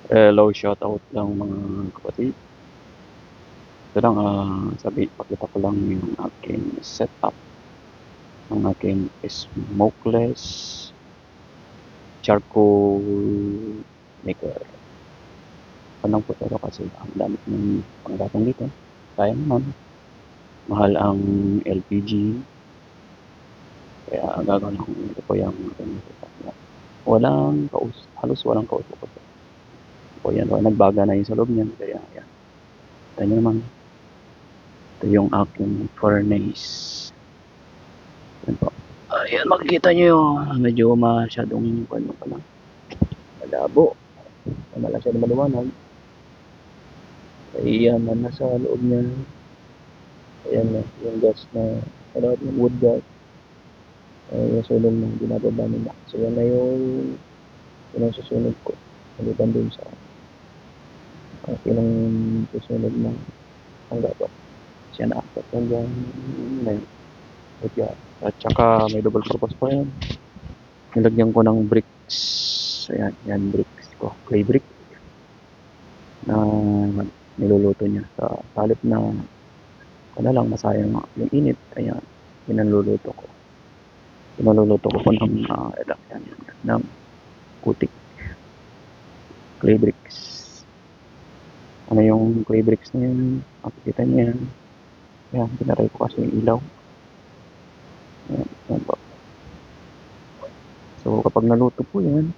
Hello, shoutout lang mga kapatid. Ito lang, pakita ko lang yung aking setup ng aking smokeless charcoal maker. Panang po ito kasi ang dami ng panggatong dito. Kaya naman, mahal ang LPG. Kaya gagawin ko ito po yung aking setup. Halos walang kausap. O yan, nagbaga na yung sa loob niyan. Kaya yan. Ito nyo naman. Ito yung aking furnace. Yan po. Ayan, makikita nyo yung medyo masyadong malabo. Wala siya maliwanag. Ayan na nasa loob niya. Ayan na, yung gas na loob ng wood gas. Yung sunog na binababa nila. So yan na yung susunod ko. Maliban dun sa susunod na hangga to. Siya na apat hanggang na yun. At saka may double purpose pa yan. Nilagyan ko ng bricks. Ayan, yan bricks ko. Clay brick. Na niluluto niya sa halip na lang masayang yung init. Kaya pinaluluto ko po ng putik. Clay bricks. Ano yung clay bricks na yun? Makikita niya yan. Ayan, pinaray ko kasi yung ilaw. Ayan, yan po. So kapag naluto po yan,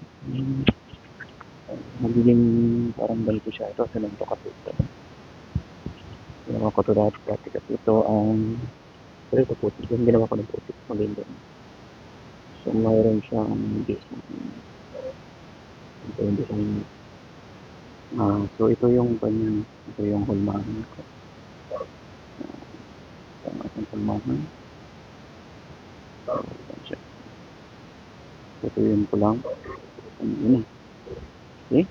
magiging parang ganito siya. Ito, sinunto kasi ito. Ginawa ko ito dati kasi ito ang ito putik. Yung ginawa ko ng putik. Maganda. So mayroon siyang design. Ito yung design. So ito yung ganyan. Ito yung hulmahan ko. Ito ang ating hulmahan. Ito yung kulang. Yun. Okay?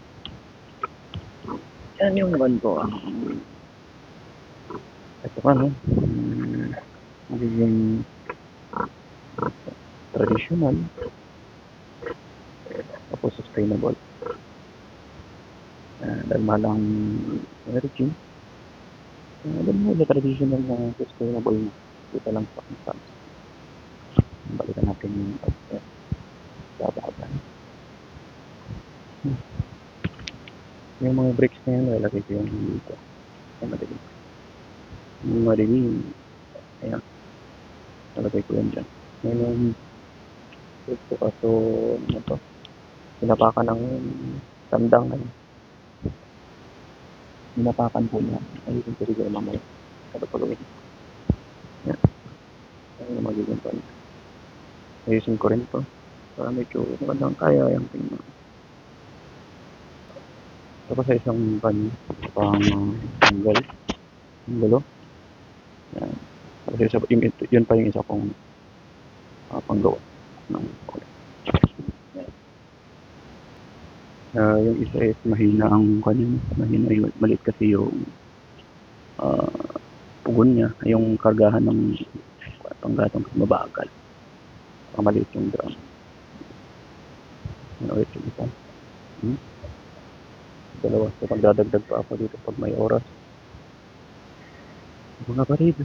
Yan yung ganito. Ito pa, no? Magiging traditional. Tapos sustainable. Dahil mahal ang energy. Dahil mahal na traditional na sustainable na. Dito lang sa kung balikan natin yung babagan. Yung mga bricks na yan, lalagay ko yung dito. Yung madilim. Yung madilim. Ayan. Lalagay ko yan dyan. Ngayon, ito kaso, ano to? Pinapakan ng tandang na yun. Pinapakan po niya. Ayun yung pwede mamaya. Kada pagawin. Yan. Ayun yung magiging pa niya. Ayusin ko rin to. Para medyo magandang kaya yung tingnan. Tapos sa isang pang tanggal. Ang gulo. Yan. Tapos yun pa yung isa kong panggawa ng yung isa is mahina ang kanya. Mahina yung maliit kasi yung pugon niya. Yung kargahan ng panggatong mabagal. Maliit yung drum. Ano ulit yung isa? Dalawa. So magdadagdag pa ako dito pag may oras. Mga kapatid.